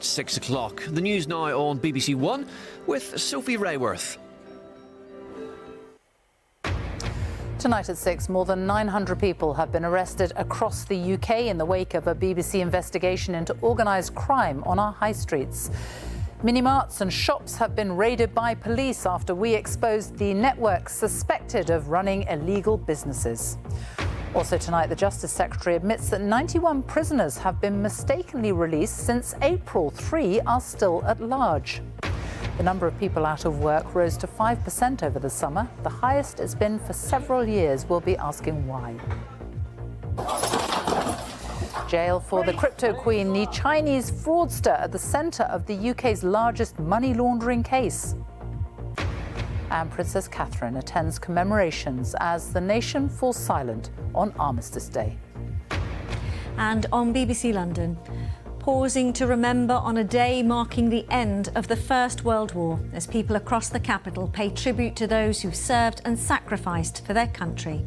6 o'clock. The news now on BBC One with Sophie Rayworth. Tonight at 6, more than 900 people have been arrested across the UK in the wake of a BBC investigation into organised crime on our high streets. Mini-marts and shops have been raided by police after we exposed the networks suspected of running illegal businesses. Also tonight, the Justice Secretary admits that 91 prisoners have been mistakenly released since April. 3 are still at large. The number of people out of work rose to 5% over the summer, the highest it's been for several years. We'll be asking why. Jail for the crypto queen, the Chinese fraudster at the centre of the UK's largest money laundering case. And Princess Catherine attends commemorations as the nation falls silent on Armistice Day. And on BBC London, pausing to remember on a day marking the end of the First World War as people across the capital pay tribute to those who served and sacrificed for their country.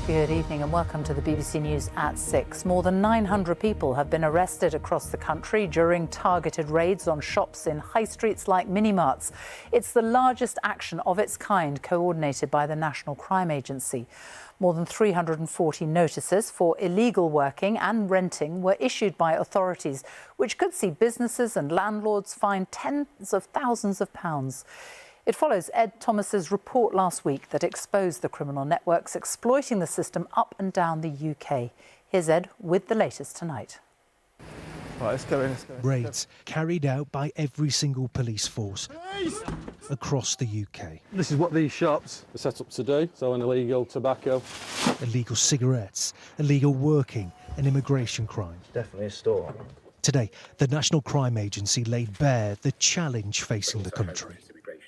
Good evening and welcome to the BBC News at 6. More than 900 people have been arrested across the country during targeted raids on shops in high streets like mini-marts. It's the largest action of its kind coordinated by the National Crime Agency. More than 340 notices for illegal working and renting were issued by authorities, which could see businesses and landlords fined tens of thousands of pounds. It follows Ed Thomas's report last week that exposed the criminal networks exploiting the system up and down the UK. Here's Ed with the latest tonight. Right, let's go in. Raids carried out by every single police force across the UK. This is what these shops are set up to do, selling illegal tobacco. Illegal cigarettes, illegal working and immigration crime. Definitely a store. Today, the National Crime Agency laid bare the challenge facing the country.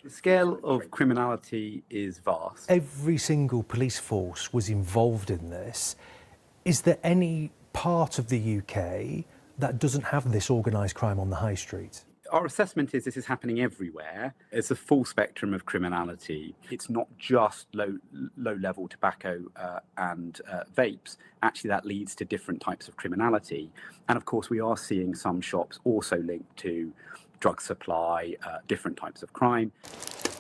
The scale of criminality is vast. Every single police force was involved in this. Is there any part of the UK that doesn't have this organised crime on the high street? Our assessment is this is happening everywhere. It's a full spectrum of criminality. It's not just low-level tobacco and vapes. Actually, that leads to different types of criminality. And of course, we are seeing some shops also linked to drug supply, different types of crime.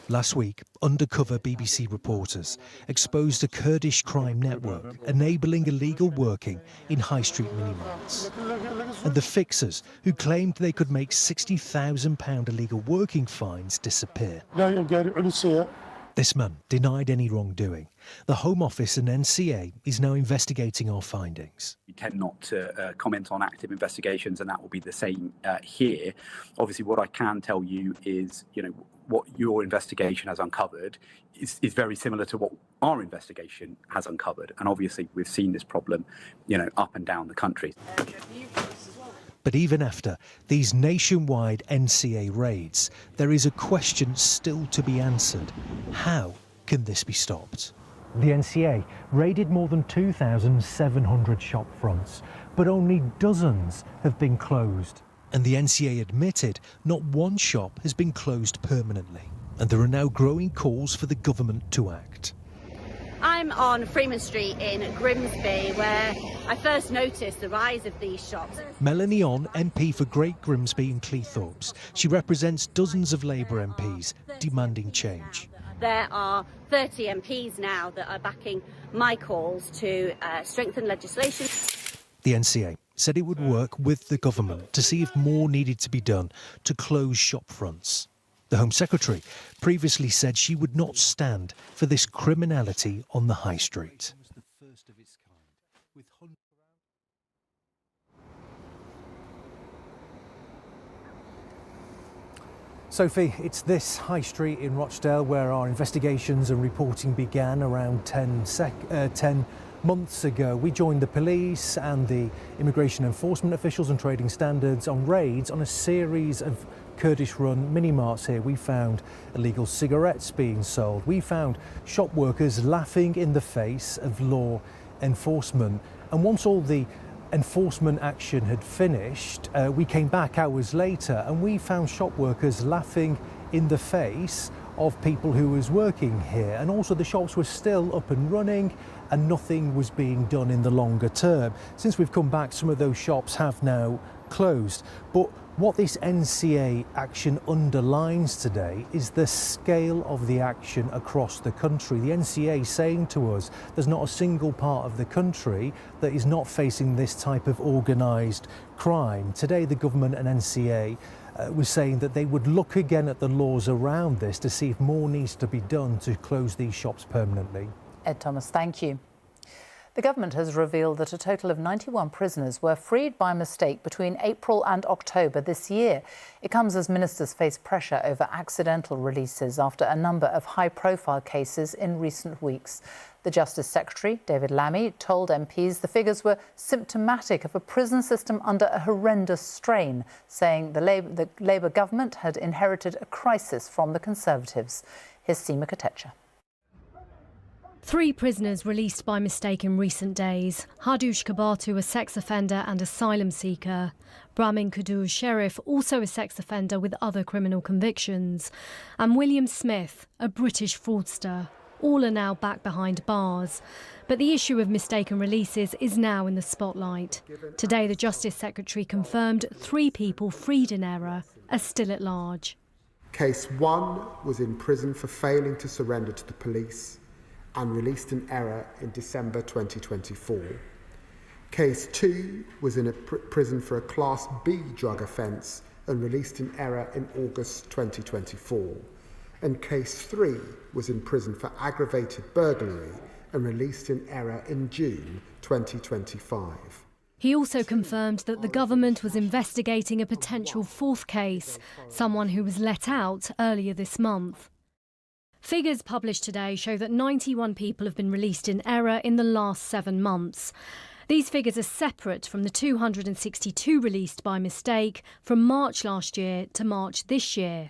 Last week, undercover BBC reporters exposed a Kurdish crime network enabling illegal working in high street mini-marts. And the fixers, who claimed they could make £60,000 illegal working fines, disappear. This man denied any wrongdoing. The Home Office and NCA is now investigating our findings. We tend not to comment on active investigations, and that will be the same here. Obviously, what I can tell you is, what your investigation has uncovered is very similar to what our investigation has uncovered. And obviously, we've seen this problem, up and down the country. But even after these nationwide NCA raids, there is a question still to be answered. How can this be stopped? The NCA raided more than 2,700 shop fronts, but only dozens have been closed. And the NCA admitted not one shop has been closed permanently. And there are now growing calls for the government to act. I'm on Freeman Street in Grimsby, where I first noticed the rise of these shops. Melanie On, MP for Great Grimsby and Cleethorpes. She represents dozens of Labour MPs demanding change. There are 30 MPs now that are backing my calls to strengthen legislation. The NCA said it would work with the government to see if more needed to be done to close shop fronts. The Home Secretary previously said she would not stand for this criminality on the high street. Sophie, it's this high street in Rochdale where our investigations and reporting began around 10 months ago. We joined the police and the immigration enforcement officials and trading standards on raids on a series of Kurdish-run mini-marts here. We found illegal cigarettes being sold. We found shop workers laughing in the face of law enforcement. And once all the enforcement action had finished, we came back hours later and we found shop workers laughing in the face of people who was working here, and also the shops were still up and running and nothing was being done in the longer term. Since we've come back, some of those shops have now closed. But what this NCA action underlines today is the scale of the action across the country. The NCA saying to us there's not a single part of the country that is not facing this type of organised crime. Today the government and NCA was saying that they would look again at the laws around this to see if more needs to be done to close these shops permanently. Ed Thomas, thank you. The government has revealed that a total of 91 prisoners were freed by mistake between April and October this year. It comes as ministers face pressure over accidental releases after a number of high-profile cases in recent weeks. The Justice Secretary, David Lammy, told MPs the figures were symptomatic of a prison system under a horrendous strain, saying the Labour government had inherited a crisis from the Conservatives. Here's Seema Kotecha. 3 prisoners released by mistake in recent days. Hardush Kabatu, a sex offender and asylum seeker. Brahmin Kudur Sheriff, also a sex offender with other criminal convictions. And William Smith, a British fraudster. All are now back behind bars. But the issue of mistaken releases is now in the spotlight. Today, the Justice Secretary confirmed 3 people freed in error are still at large. Case 1 was in prison for failing to surrender to the police and released in error in December 2024. Case 2 was in a prison for a Class B drug offence and released in error in August 2024. And Case 3 was in prison for aggravated burglary and released in error in June 2025. He also confirmed that the government was investigating a potential 4th case, someone who was let out earlier this month. Figures published today show that 91 people have been released in error in the last 7 months. These figures are separate from the 262 released by mistake from March last year to March this year.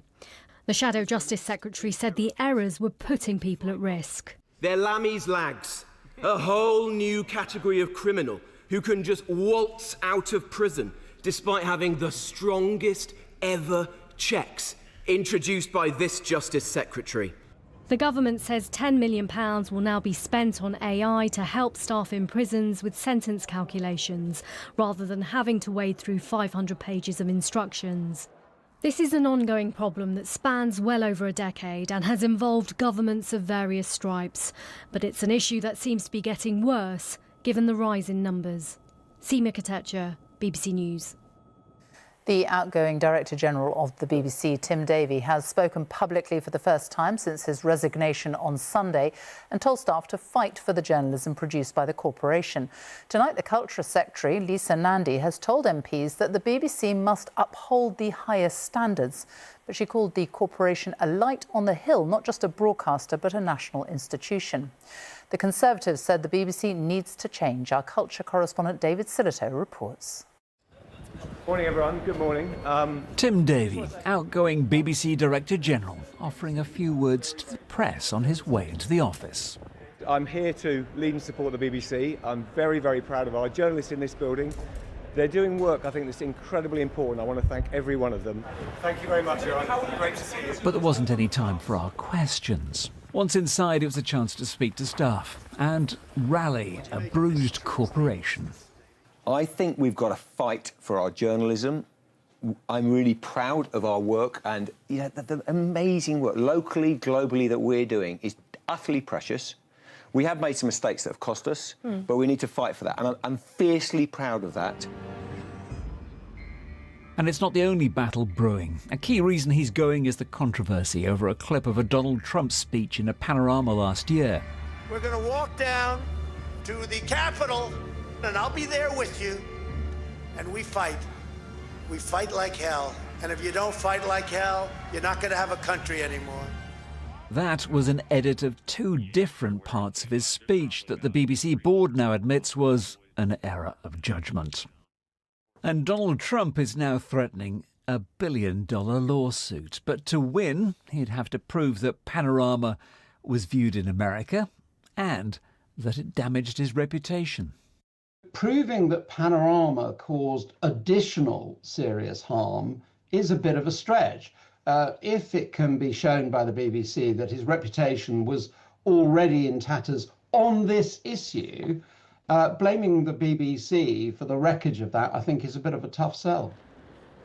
The Shadow Justice Secretary said the errors were putting people at risk. They're Lammy's lags, a whole new category of criminal who can just waltz out of prison despite having the strongest ever checks introduced by this Justice Secretary. The government says £10 million will now be spent on AI to help staff in prisons with sentence calculations, rather than having to wade through 500 pages of instructions. This is an ongoing problem that spans well over a decade and has involved governments of various stripes. But it's an issue that seems to be getting worse, given the rise in numbers. Seema Kotecha, BBC News. The outgoing Director General of the BBC, Tim Davie, has spoken publicly for the first time since his resignation on Sunday and told staff to fight for the journalism produced by the corporation. Tonight, the Culture Secretary, Lisa Nandy, has told MPs that the BBC must uphold the highest standards. But she called the corporation a light on the hill, not just a broadcaster, but a national institution. The Conservatives said the BBC needs to change. Our culture correspondent David Silito reports. Morning, everyone. Good morning. Tim Davie, outgoing BBC Director General, offering a few words to the press on his way into the office. I'm here to lead and support the BBC. I'm very, very proud of our journalists in this building. They're doing work, I think, that's incredibly important. I want to thank every one of them. Thank you very much, everyone. Great to see you. But there wasn't any time for our questions. Once inside, it was a chance to speak to staff and rally a bruised corporation. I think we've got to fight for our journalism. I'm really proud of our work, and the amazing work locally, globally that we're doing is utterly precious. We have made some mistakes that have cost us, but we need to fight for that, and I'm fiercely proud of that. And it's not the only battle brewing. A key reason he's going is the controversy over a clip of a Donald Trump speech in a Panorama last year. We're going to walk down to the Capitol, and I'll be there with you, and we fight. We fight like hell, and if you don't fight like hell, you're not going to have a country anymore. That was an edit of 2 different parts of his speech that the BBC board now admits was an error of judgment. And Donald Trump is now threatening a $1 billion lawsuit. But to win, he'd have to prove that Panorama was viewed in America and that it damaged his reputation. Proving that Panorama caused additional serious harm is a bit of a stretch. if it can be shown by the BBC that his reputation was already in tatters on this issue, blaming the BBC for the wreckage of that, I think, is a bit of a tough sell.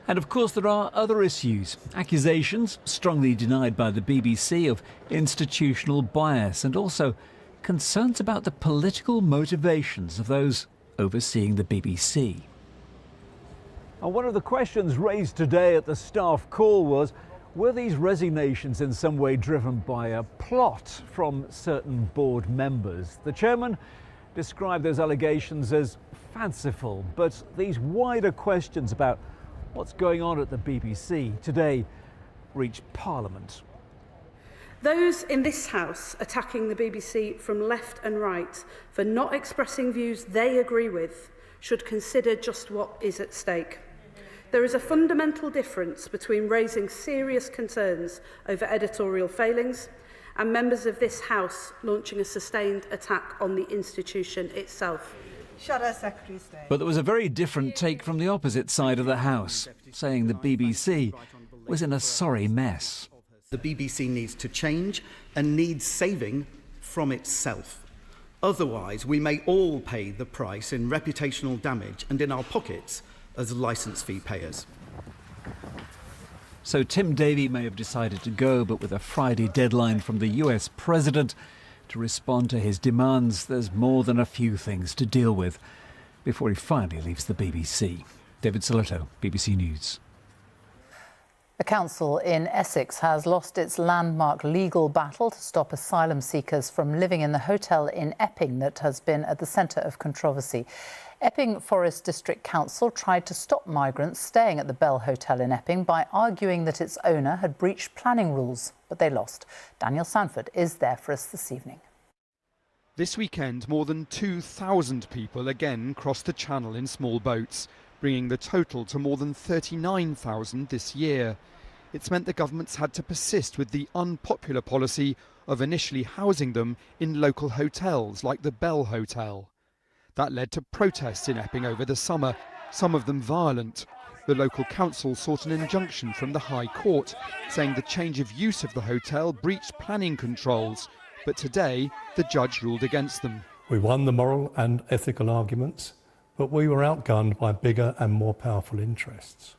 And of course there are other issues. Accusations, strongly denied by the BBC, of institutional bias, and also concerns about the political motivations of those overseeing the BBC. And one of the questions raised today at the staff call was, were these resignations in some way driven by a plot from certain board members? The chairman described those allegations as fanciful, but these wider questions about what's going on at the BBC today reached Parliament. Those in this House attacking the BBC from left and right for not expressing views they agree with should consider just what is at stake. There is a fundamental difference between raising serious concerns over editorial failings and members of this House launching a sustained attack on the institution itself. But there was a very different take from the opposite side of the House, saying the BBC was in a sorry mess. The BBC needs to change and needs saving from itself. Otherwise, we may all pay the price in reputational damage and in our pockets as licence fee payers. So Tim Davie may have decided to go, but with a Friday deadline from the US president to respond to his demands, there's more than a few things to deal with before he finally leaves the BBC. David Solito, BBC News. A council in Essex has lost its landmark legal battle to stop asylum seekers from living in the hotel in Epping that has been at the centre of controversy. Epping Forest District Council tried to stop migrants staying at the Bell Hotel in Epping by arguing that its owner had breached planning rules, but they lost. Daniel Sanford is there for us this evening. This weekend, more than 2,000 people again crossed the Channel in small boats, bringing the total to more than 39,000 this year. It's meant the government's had to persist with the unpopular policy of initially housing them in local hotels like the Bell Hotel. That led to protests in Epping over the summer, some of them violent. The local council sought an injunction from the High Court, saying the change of use of the hotel breached planning controls. But today, the judge ruled against them. We won the moral and ethical arguments, but we were outgunned by bigger and more powerful interests.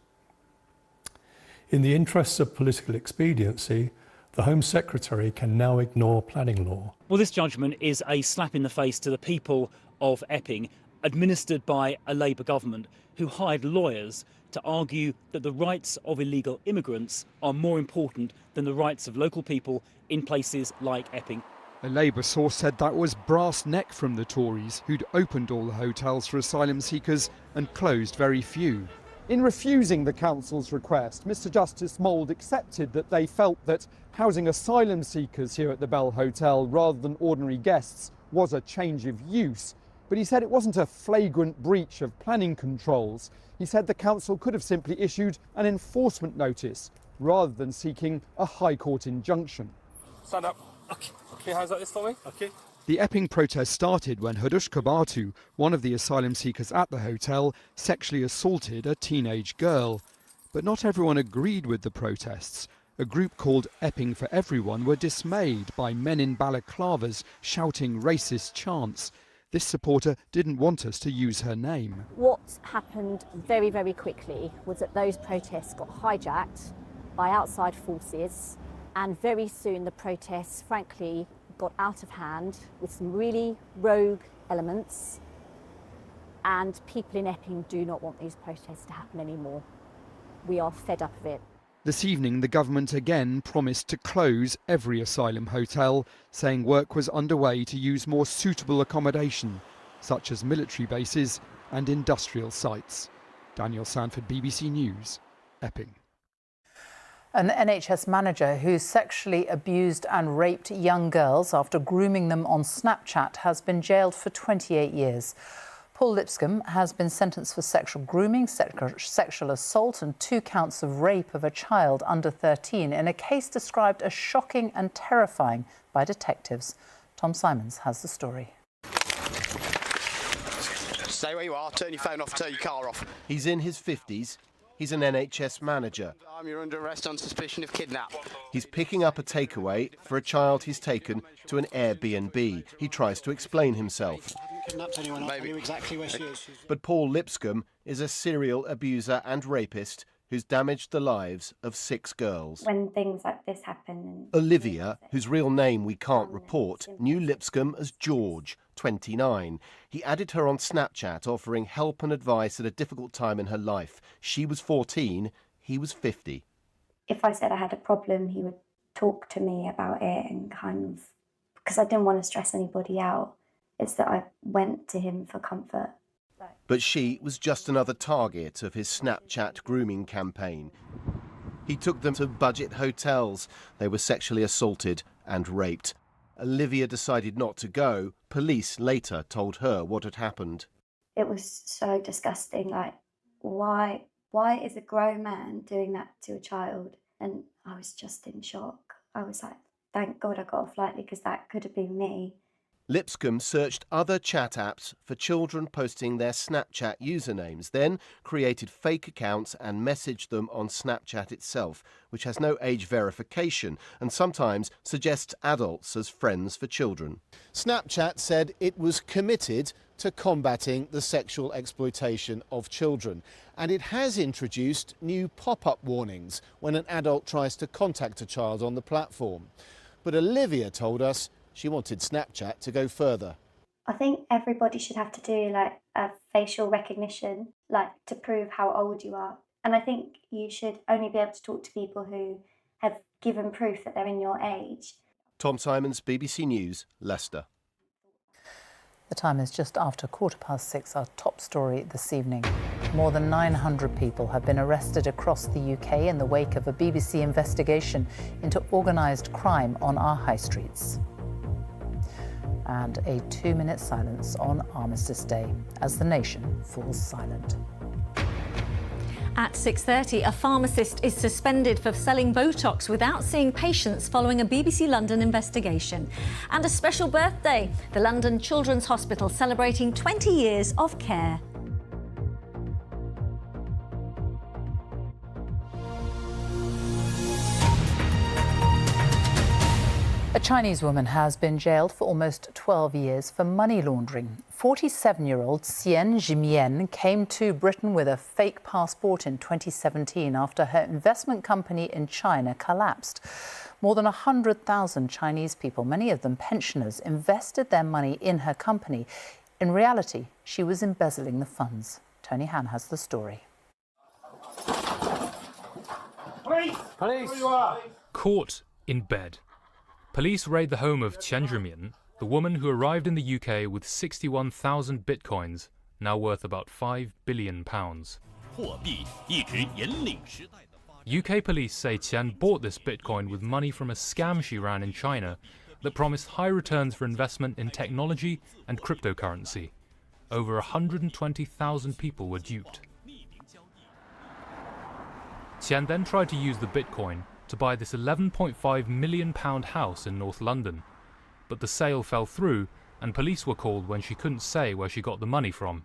In the interests of political expediency, the Home Secretary can now ignore planning law. Well, this judgment is a slap in the face to the people of Epping, administered by a Labour government who hired lawyers to argue that the rights of illegal immigrants are more important than the rights of local people in places like Epping. A Labour source said that was brass neck from the Tories, who'd opened all the hotels for asylum seekers and closed very few. In refusing the council's request, Mr Justice Mould accepted that they felt that housing asylum seekers here at the Bell Hotel rather than ordinary guests was a change of use. But he said it wasn't a flagrant breach of planning controls. He said the council could have simply issued an enforcement notice rather than seeking a High Court injunction. Stand up. Okay. Can you hands like this for me? Okay. The Epping protest started when Hadushka Batu, one of the asylum seekers at the hotel, sexually assaulted a teenage girl. But not everyone agreed with the protests. A group called Epping for Everyone were dismayed by men in balaclavas shouting racist chants. This supporter didn't want us to use her name. What happened very, very quickly was that those protests got hijacked by outside forces, and very soon the protests, frankly, got out of hand with some really rogue elements, and people in Epping do not want these protests to happen anymore. We are fed up of it. This evening, the government again promised to close every asylum hotel, saying work was underway to use more suitable accommodation, such as military bases and industrial sites. Daniel Sanford, BBC News, Epping. An NHS manager who sexually abused and raped young girls after grooming them on Snapchat has been jailed for 28 years. Paul Lipscomb has been sentenced for sexual grooming, sexual assault and 2 counts of rape of a child under 13 in a case described as shocking and terrifying by detectives. Tom Simons has the story. Stay where you are, turn your phone off, turn your car off. He's in his 50s. he's an NHS manager. You're under arrest on suspicion of kidnap. He's picking up a takeaway for a child he's taken to an Airbnb. He tries to explain himself. Kidnapped anyone. I knew exactly where she is. But Paul Lipscomb is a serial abuser and rapist who's damaged the lives of 6 girls. When things like this happen... Olivia, whose real name we can't report, knew Lipscomb as George, 29. He added her on Snapchat, offering help and advice at a difficult time in her life. She was 14, he was 50. If I said I had a problem, he would talk to me about it and kind of... Because I didn't want to stress anybody out. It's that I went to him for comfort. But she was just another target of his Snapchat grooming campaign. He took them to budget hotels. They were sexually assaulted and raped. Olivia decided not to go. Police later told her what had happened. It was so disgusting. Like, why is a grown man doing that to a child? And I was just in shock. I was like, thank God I got off lightly, because that could have been me. Lipscomb searched other chat apps for children posting their Snapchat usernames, then created fake accounts and messaged them on Snapchat itself, which has no age verification and sometimes suggests adults as friends for children. Snapchat said it was committed to combating the sexual exploitation of children, and it has introduced new pop-up warnings when an adult tries to contact a child on the platform. But Olivia told us she wanted Snapchat to go further. I think everybody should have to do like a facial recognition, like to prove how old you are. And I think you should only be able to talk to people who have given proof that they're in your age. Tom Simons, BBC News, Leicester. The time is just after 6:15. Our top story this evening. More than 900 people have been arrested across the UK in the wake of a BBC investigation into organised crime on our high streets. And a 2-minute silence on Armistice Day as the nation falls silent. At 6:30, a pharmacist is suspended for selling Botox without seeing patients following a BBC London investigation. And a special birthday, the London Children's Hospital celebrating 20 years of care. A Chinese woman has been jailed for almost 12 years for money laundering. 47-year-old Xian Jimian came to Britain with a fake passport in 2017 after her investment company in China collapsed. More than 100,000 Chinese people, many of them pensioners, invested their money in her company. In reality, she was embezzling the funds. Tony Han has the story. Police! Police! Where you are? Caught in bed. Police raid the home of Qian Zhimian, the woman who arrived in the UK with 61,000 bitcoins, now worth about £5 billion. UK police say Qian bought this bitcoin with money from a scam she ran in China that promised high returns for investment in technology and cryptocurrency. Over 120,000 people were duped. Qian then tried to use the bitcoin to buy this £11.5 million house in North London. But the sale fell through and police were called when she couldn't say where she got the money from.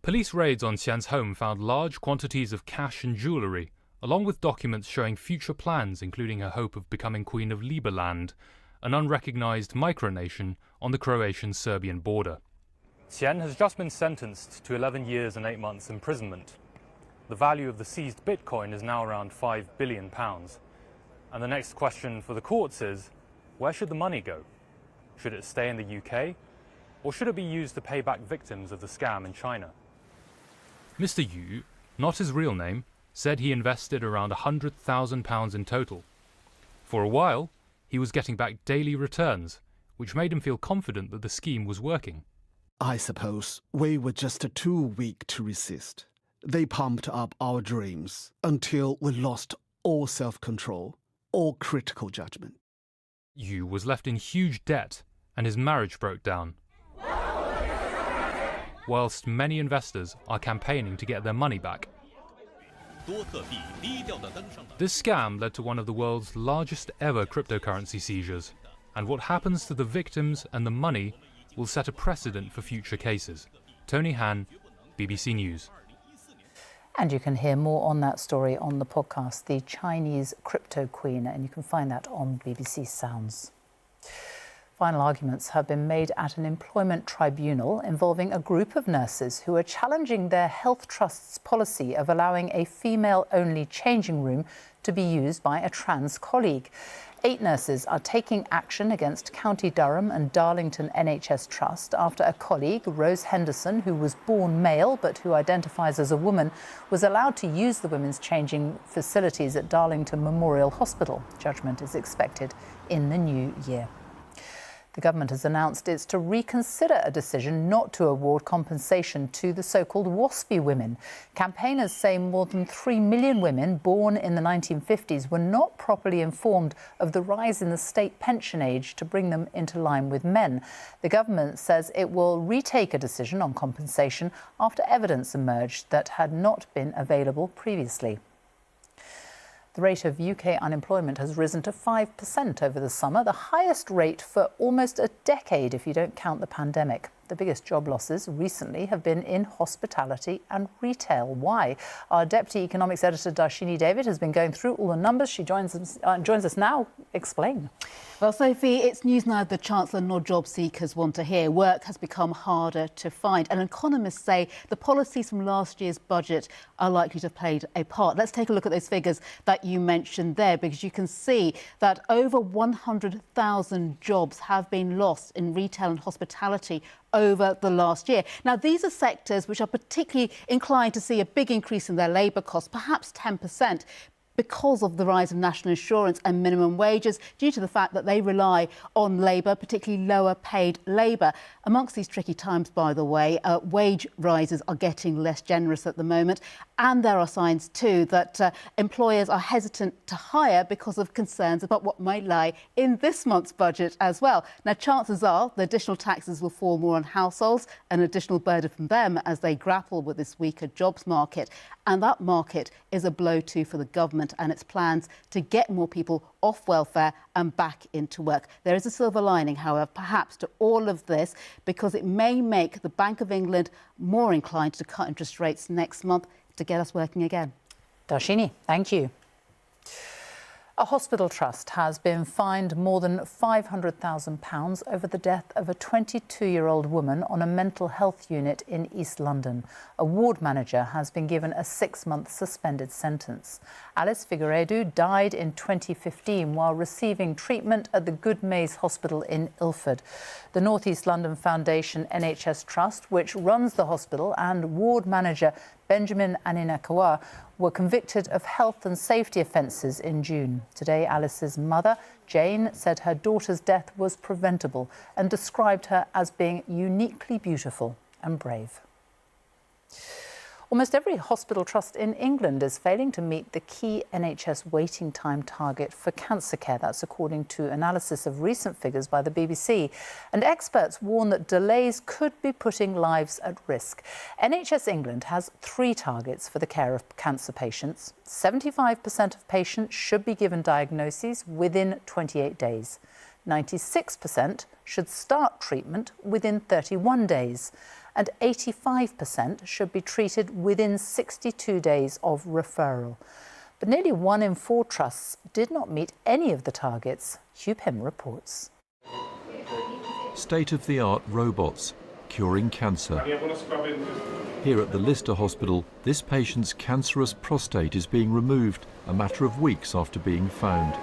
Police raids on Qian's home found large quantities of cash and jewellery, along with documents showing future plans including her hope of becoming Queen of Liberland, an unrecognised micronation on the Croatian-Serbian border. Qian has just been sentenced to 11 years and 8 months imprisonment. The value of the seized bitcoin is now around £5 billion. And the next question for the courts is, where should the money go? Should it stay in the UK? Or should it be used to pay back victims of the scam in China? Mr. Yu, not his real name, said he invested around £100,000 in total. For a while, he was getting back daily returns, which made him feel confident that the scheme was working. I suppose we were just too weak to resist. They pumped up our dreams until we lost all self-control, all critical judgment. Yu was left in huge debt and his marriage broke down. Whilst many investors are campaigning to get their money back. This scam led to one of the world's largest ever cryptocurrency seizures, and what happens to the victims and the money will set a precedent for future cases. Tony Han, BBC News. And you can hear more on that story on the podcast, The Chinese Crypto Queen, and you can find that on BBC Sounds. Final arguments have been made at an employment tribunal involving a group of nurses who are challenging their health trust's policy of allowing a female-only changing room to be used by a trans colleague. 8 nurses are taking action against County Durham and Darlington NHS Trust after a colleague, Rose Henderson, who was born male but who identifies as a woman, was allowed to use the women's changing facilities at Darlington Memorial Hospital. Judgment is expected in the new year. The government has announced it's to reconsider a decision not to award compensation to the so-called WASPy women. Campaigners say more than 3 million women born in the 1950s were not properly informed of the rise in the state pension age to bring them into line with men. The government says it will retake a decision on compensation after evidence emerged that had not been available previously. The rate of UK unemployment has risen to 5% over the summer, the highest rate for almost a decade if you don't count the pandemic. The biggest job losses recently have been in hospitality and retail. Why? Our Deputy Economics Editor, Darshini David, has been going through all the numbers. She joins us now. Explain. Well, Sophie, it's news now the Chancellor nor job seekers want to hear. Work has become harder to find. And economists say the policies from last year's budget are likely to have played a part. Let's take a look at those figures that you mentioned there, because you can see that over 100,000 jobs have been lost in retail and hospitality over the last year. Now, these are sectors which are particularly inclined to see a big increase in their labour costs, perhaps 10%. Because of the rise of national insurance and minimum wages, due to the fact that they rely on labour, particularly lower paid labour. Amongst these tricky times, by the way, wage rises are getting less generous at the moment. And there are signs too that employers are hesitant to hire because of concerns about what might lie in this month's budget as well. Now, chances are the additional taxes will fall more on households, an additional burden from them as they grapple with this weaker jobs market. And that market is a blow too for the government and its plans to get more people off welfare and back into work. There is a silver lining, however, perhaps to all of this, because it may make the Bank of England more inclined to cut interest rates next month to get us working again. Darshini, thank you. A hospital trust has been fined more than £500,000 over the death of a 22-year-old woman on a mental health unit in East London. A ward manager has been given a 6-month suspended sentence. Alice Figueiredo died in 2015 while receiving treatment at the Good Mays Hospital in Ilford. The North East London Foundation NHS Trust, which runs the hospital, and ward manager Benjamin Aninakawa were convicted of health and safety offences in June. Today, Alice's mother, Jane, said her daughter's death was preventable and described her as being uniquely beautiful and brave. Almost every hospital trust in England is failing to meet the key NHS waiting time target for cancer care. That's according to analysis of recent figures by the BBC. And experts warn that delays could be putting lives at risk. NHS England has 3 targets for the care of cancer patients. 75% of patients should be given diagnoses within 28 days. 96% should start treatment within 31 days. And 85% should be treated within 62 days of referral. But nearly 1 in 4 trusts did not meet any of the targets. Hugh Pym reports. State-of-the-art robots curing cancer. Here at the Lister Hospital, this patient's cancerous prostate is being removed a matter of weeks after being found.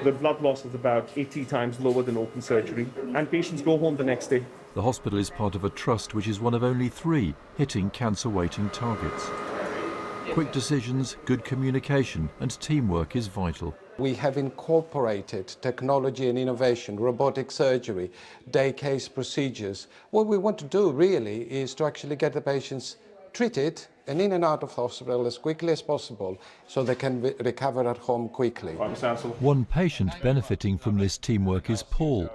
The blood loss is about 80 times lower than open surgery, and patients go home the next day. The hospital is part of a trust which is one of only 3 hitting cancer waiting targets. Quick decisions, good communication and teamwork is vital. We have incorporated technology and innovation, robotic surgery, day case procedures. What we want to do really is to actually get the patients treated and in and out of hospital as quickly as possible so they can recover at home quickly. One patient benefiting from this teamwork is Paul.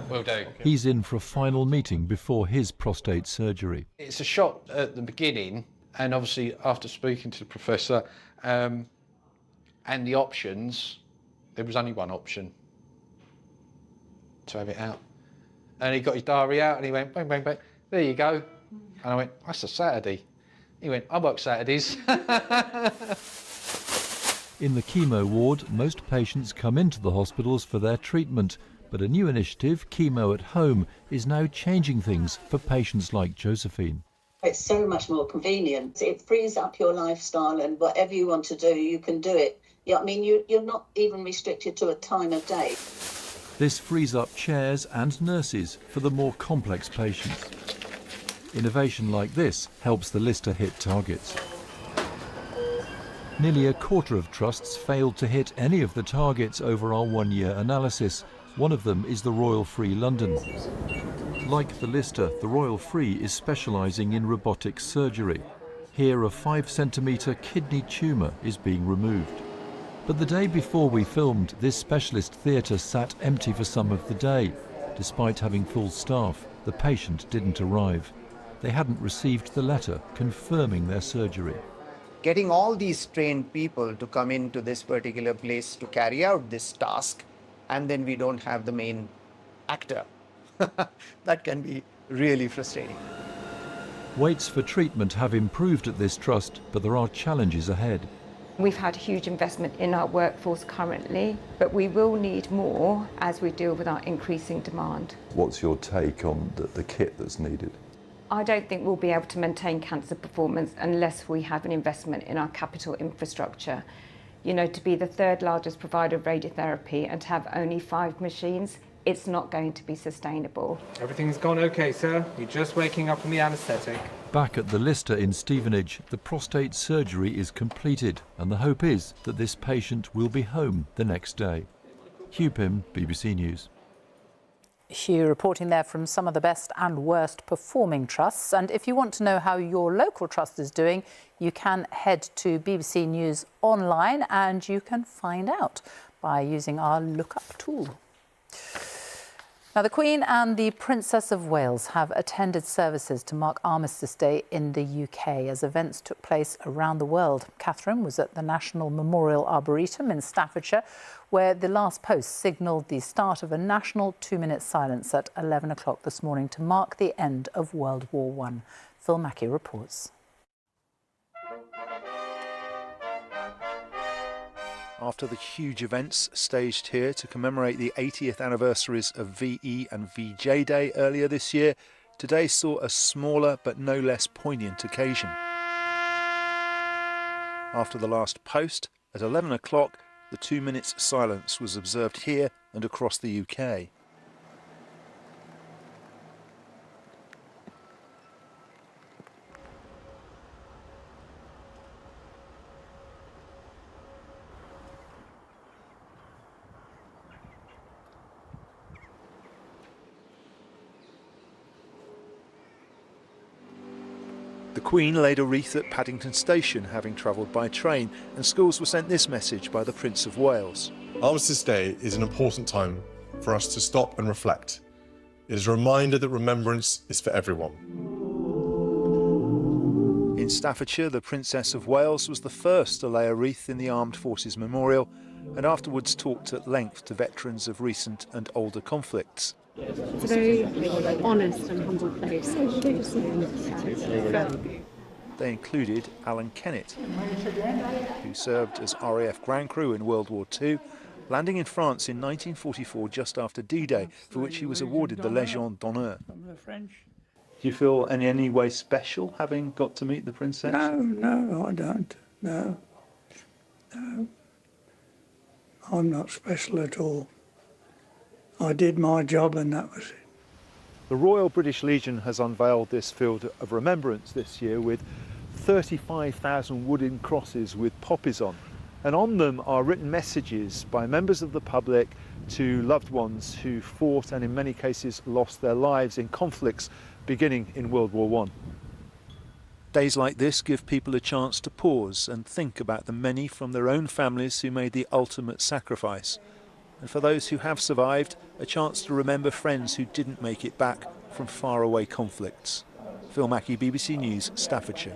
Will do. He's in for a final meeting before his prostate surgery. It's a shock at the beginning, and obviously after speaking to the professor and the options, there was only one option: to have it out. And he got his diary out and he went bang, bang, bang, there you go. And I went, that's a Saturday. He went, I work Saturdays. In the chemo ward, most patients come into the hospitals for their treatment, but a new initiative, Chemo at Home, is now changing things for patients like Josephine. It's so much more convenient. It frees up your lifestyle, and whatever you want to do, you can do it. Yeah, I mean, you're not even restricted to a time of day. This frees up chairs and nurses for the more complex patients. Innovation like this helps the Lister hit targets. Nearly a quarter of trusts failed to hit any of the targets over our one-year analysis. One of them is the Royal Free London. Like the Lister, the Royal Free is specialising in robotic surgery. Here, a 5-centimetre kidney tumour is being removed. But the day before we filmed, this specialist theatre sat empty for some of the day. Despite having full staff, the patient didn't arrive. They hadn't received the letter confirming their surgery. Getting all these trained people to come into this particular place to carry out this task, and then we don't have the main actor. That can be really frustrating. Waits for treatment have improved at this trust, but there are challenges ahead. We've had huge investment in our workforce currently, but we will need more as we deal with our increasing demand. What's your take on the kit that's needed? I don't think we'll be able to maintain cancer performance unless we have an investment in our capital infrastructure. You know, to be the third largest provider of radiotherapy and to have only 5 machines, it's not going to be sustainable. Everything's gone okay, sir. You're just waking up from the anaesthetic. Back at the Lister in Stevenage, the prostate surgery is completed, and the hope is that this patient will be home the next day. Hugh Pym, BBC News. Hugh reporting there from some of the best and worst performing trusts. And if you want to know how your local trust is doing, you can head to BBC News online and you can find out by using our Lookup tool. Now, the Queen and the Princess of Wales have attended services to mark Armistice Day in the UK as events took place around the world. Catherine was at the National Memorial Arboretum in Staffordshire, where the last post signalled the start of a national 2-minute silence at 11 o'clock this morning to mark the end of World War I. Phil Mackey reports. After the huge events staged here to commemorate the 80th anniversaries of VE and VJ Day earlier this year, today saw a smaller but no less poignant occasion. After the last post, at 11 o'clock, the 2 minutes silence was observed here and across the UK. The Queen laid a wreath at Paddington Station, having travelled by train, and schools were sent this message by the Prince of Wales. Armistice Day is an important time for us to stop and reflect. It is a reminder that remembrance is for everyone. In Staffordshire, the Princess of Wales was the first to lay a wreath in the Armed Forces Memorial, and afterwards talked at length to veterans of recent and older conflicts. It's a very honest and humble place. They included Alan Kennett, who served as RAF ground crew in World War II, landing in France in 1944 just after D-Day, for which he was awarded the Légion d'honneur. Do you feel in any way special having got to meet the Princess? No, I don't. No. I'm not special at all. I did my job and that was it. The Royal British Legion has unveiled this field of remembrance this year with 35,000 wooden crosses with poppies on. And on them are written messages by members of the public to loved ones who fought and in many cases lost their lives in conflicts beginning in World War I. Days like this give people a chance to pause and think about the many from their own families who made the ultimate sacrifice. And for those who have survived, a chance to remember friends who didn't make it back from faraway conflicts. Phil Mackey, BBC News, Staffordshire.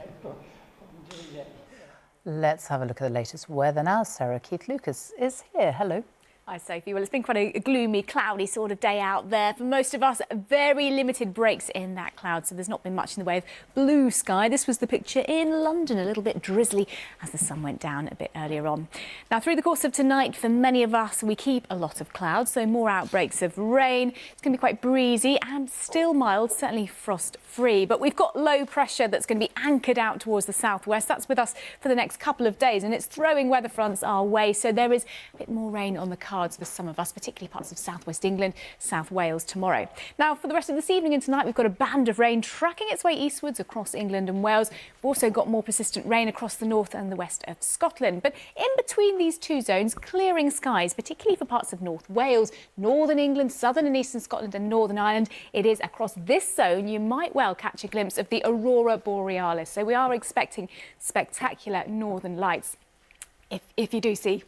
Let's have a look at the latest weather now. Sarah Keith Lucas is here. Hello. Hi, Sophie. Well, it's been quite a gloomy, cloudy sort of day out there. For most of us, very limited breaks in that cloud, so there's not been much in the way of blue sky. This was the picture in London, a little bit drizzly as the sun went down a bit earlier on. Now, through the course of tonight, for many of us, we keep a lot of clouds, so more outbreaks of rain. It's going to be quite breezy and still mild, certainly frost-free. But we've got low pressure that's going to be anchored out towards the southwest. That's with us for the next couple of days, and it's throwing weather fronts our way, so there is a bit more rain on the cards for some of us, particularly parts of southwest England, South Wales tomorrow. Now, for the rest of this evening and tonight, we've got a band of rain tracking its way eastwards across England and Wales. We've also got more persistent rain across the north and the west of Scotland. But in between these two zones, clearing skies, particularly for parts of North Wales, northern England, southern and eastern Scotland and Northern Ireland. It is across this zone you might well catch a glimpse of the Aurora Borealis. So we are expecting spectacular northern lights if you do see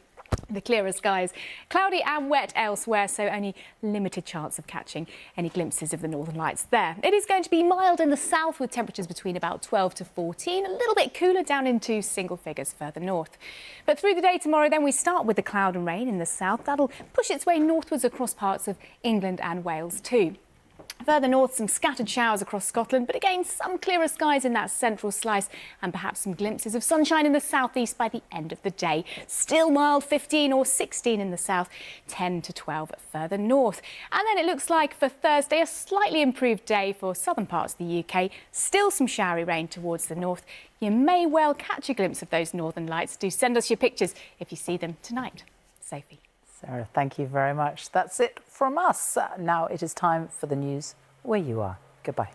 the clearer skies. Cloudy and wet elsewhere, so only limited chance of catching any glimpses of the northern lights there. It is going to be mild in the south with temperatures between about 12 to 14, a little bit cooler down into single figures further north. But through the day tomorrow then we start with the cloud and rain in the south. That'll push its way northwards across parts of England and Wales too. Further north, some scattered showers across Scotland, but again, some clearer skies in that central slice and perhaps some glimpses of sunshine in the southeast by the end of the day. Still mild, 15 or 16 in the south, 10 to 12 further north. And then it looks like for Thursday, a slightly improved day for southern parts of the UK. Still some showery rain towards the north. You may well catch a glimpse of those northern lights. Do send us your pictures if you see them tonight. Sophie. Sarah, thank you very much. That's it from us. Now it is time for the news where you are. Goodbye.